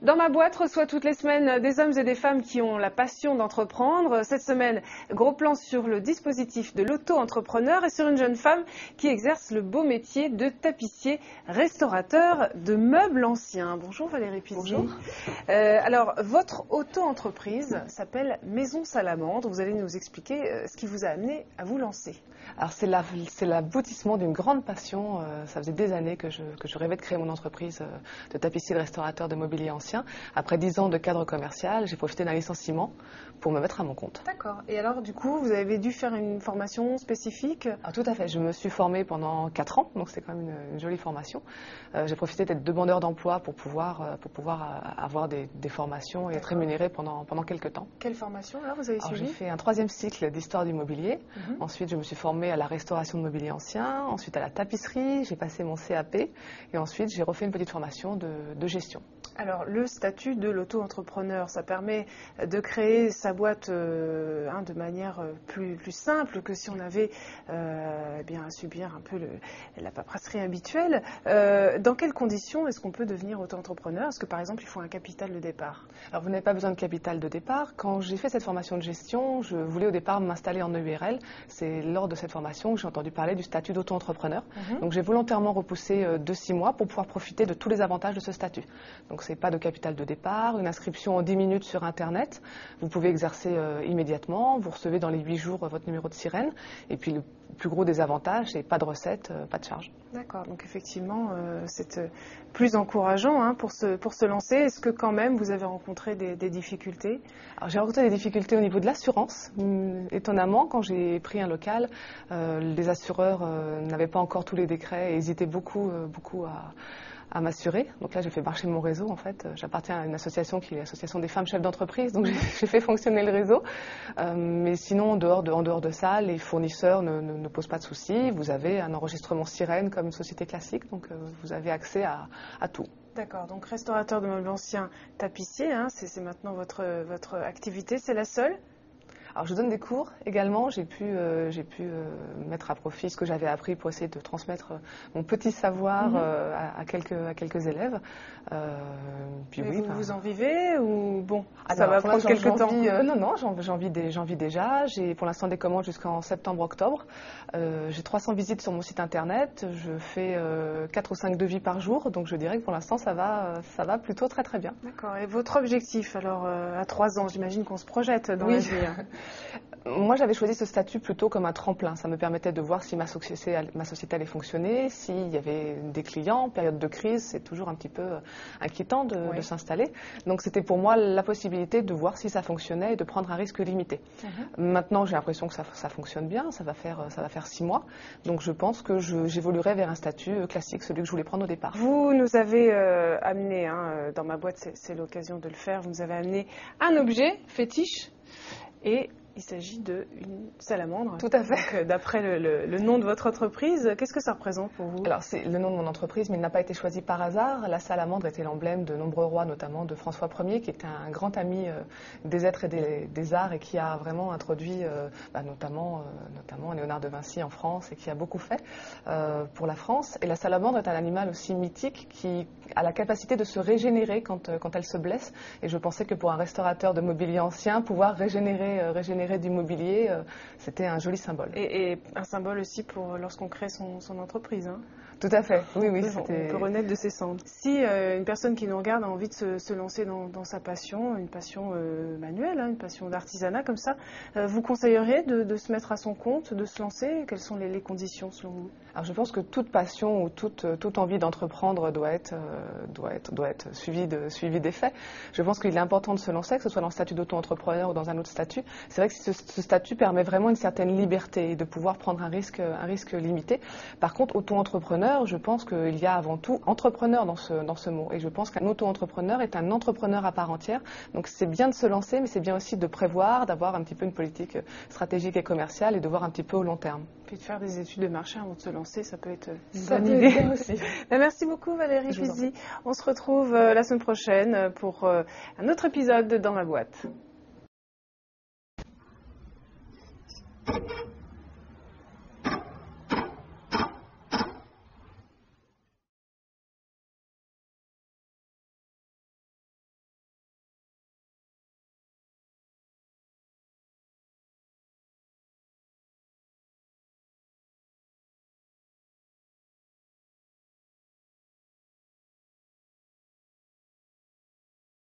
Dans ma boîte reçoit toutes les semaines des hommes et des femmes qui ont la passion d'entreprendre. Cette semaine, gros plan sur le dispositif de l'auto-entrepreneur et sur une jeune femme qui exerce le beau métier de tapissier restaurateur de meubles anciens. Bonjour Valérie Pizzi. Bonjour. Alors, votre auto-entreprise s'appelle Maison Salamandre. Vous allez nous expliquer ce qui vous a amené à vous lancer. Alors c'est l'aboutissement d'une grande passion. Ça faisait des années que je rêvais de créer mon entreprise de tapissier de restaurateur de mobilier ancien. Après 10 ans de cadre commercial, j'ai profité d'un licenciement pour me mettre à mon compte. D'accord. Et alors du coup, vous avez dû faire une formation spécifique? Alors, tout à fait. Je me suis formée pendant 4 ans, donc c'était quand même une jolie formation. J'ai profité d'être demandeur d'emploi pour pouvoir avoir des formations et être rémunérée pendant quelques temps. Quelle formation alors vous avez suivi? J'ai fait un 3e cycle d'histoire du mobilier. Ensuite, je me suis formée à la restauration de mobilier ancien, ensuite à la tapisserie, j'ai passé mon CAP et ensuite j'ai refait une petite formation de gestion. Alors le statut de l'auto-entrepreneur, ça permet de créer sa boîte de manière plus simple que si on avait à subir un peu la paperasserie habituelle. Dans quelles conditions est-ce qu'on peut devenir auto-entrepreneur? Est-ce que par exemple il faut un capital de départ? Alors vous n'avez pas besoin de capital de départ. Quand j'ai fait cette formation de gestion, je voulais au départ m'installer en EURL. C'est lors de cette formation que j'ai entendu parler du statut d'auto-entrepreneur. Donc j'ai volontairement repoussé de 6 mois pour pouvoir profiter de tous les avantages de ce statut. Donc c'est pas de capital de départ, une inscription en 10 minutes sur Internet. Vous pouvez exercer immédiatement. Vous recevez dans les 8 jours votre numéro de sirène. Et puis le plus gros des avantages, c'est pas de recettes, pas de charges. D'accord, donc effectivement, c'est plus encourageant pour se lancer. Est-ce que quand même vous avez rencontré des difficultés? Alors j'ai rencontré des difficultés au niveau de l'assurance. Étonnamment, quand j'ai pris un local, les assureurs n'avaient pas encore tous les décrets et hésitaient beaucoup à m'assurer. Donc là, j'ai fait marcher mon réseau, en fait. J'appartiens à une association qui est l'association des femmes chefs d'entreprise, donc j'ai fait fonctionner le réseau. Mais sinon, en dehors de ça, les fournisseurs ne posent pas de soucis. Vous avez un enregistrement sirène comme une société classique, donc vous avez accès à tout. D'accord, donc restaurateur de meubles anciens, tapissier, c'est maintenant votre activité, c'est la seule? Alors je donne des cours également, j'ai pu mettre à profit ce que j'avais appris pour essayer de transmettre mon petit savoir à quelques élèves. Vous en vivez ou bon, ça va prendre quelques temps? Non, j'en vis déjà. J'ai pour l'instant des commandes jusqu'en septembre-octobre. J'ai 300 visites sur mon site internet. Je fais 4 ou 5 devis par jour, donc je dirais que pour l'instant ça va plutôt très très bien. D'accord. Et votre objectif alors à 3 ans, j'imagine qu'on se projette dans l'avenir. Moi, j'avais choisi ce statut plutôt comme un tremplin. Ça me permettait de voir si ma société allait fonctionner, s'il y avait des clients. En période de crise, c'est toujours un petit peu inquiétant de s'installer. Donc, c'était pour moi la possibilité de voir si ça fonctionnait et de prendre un risque limité. Maintenant, j'ai l'impression que ça fonctionne bien. Ça va faire 6 mois. Donc, je pense que j'évoluerai vers un statut classique, celui que je voulais prendre au départ. Vous nous avez amené, dans ma boîte, c'est l'occasion de le faire, vous nous avez amené un objet fétiche et il s'agit d'une salamandre. Tout à fait. D'après le nom de votre entreprise, qu'est-ce que ça représente pour vous? Alors, c'est le nom de mon entreprise, mais il n'a pas été choisi par hasard. La salamandre était l'emblème de nombreux rois, notamment de François Ier, qui était un grand ami des êtres et des arts et qui a vraiment introduit notamment Léonard de Vinci en France et qui a beaucoup fait pour la France. Et la salamandre est un animal aussi mythique qui a la capacité de se régénérer quand elle se blesse. Et je pensais que pour un restaurateur de mobilier ancien, pouvoir régénérer du mobilier, c'était un joli symbole. Et un symbole aussi pour lorsqu'on crée son entreprise. Tout à fait, oui. On peut renaître de ses cendres. Si une personne qui nous regarde a envie de se lancer dans sa passion, une passion manuelle, une passion d'artisanat comme ça, vous conseilleriez de se mettre à son compte, de se lancer? Quelles sont les conditions selon vous? Alors je pense que toute passion ou toute envie d'entreprendre doit être suivie des faits. Je pense qu'il est important de se lancer, que ce soit dans le statut d'auto-entrepreneur ou dans un autre statut. C'est vrai que ce statut permet vraiment une certaine liberté et de pouvoir prendre un risque limité. Par contre, auto-entrepreneur, je pense qu'il y a avant tout entrepreneur dans ce mot. Et je pense qu'un auto-entrepreneur est un entrepreneur à part entière. Donc c'est bien de se lancer, mais c'est bien aussi de prévoir, d'avoir un petit peu une politique stratégique et commerciale et de voir un petit peu au long terme. Puis de faire des études de marché avant de se lancer, ça peut être une bonne idée aussi. Merci beaucoup Valérie Pizzi. On se retrouve la semaine prochaine pour un autre épisode dans ma boîte.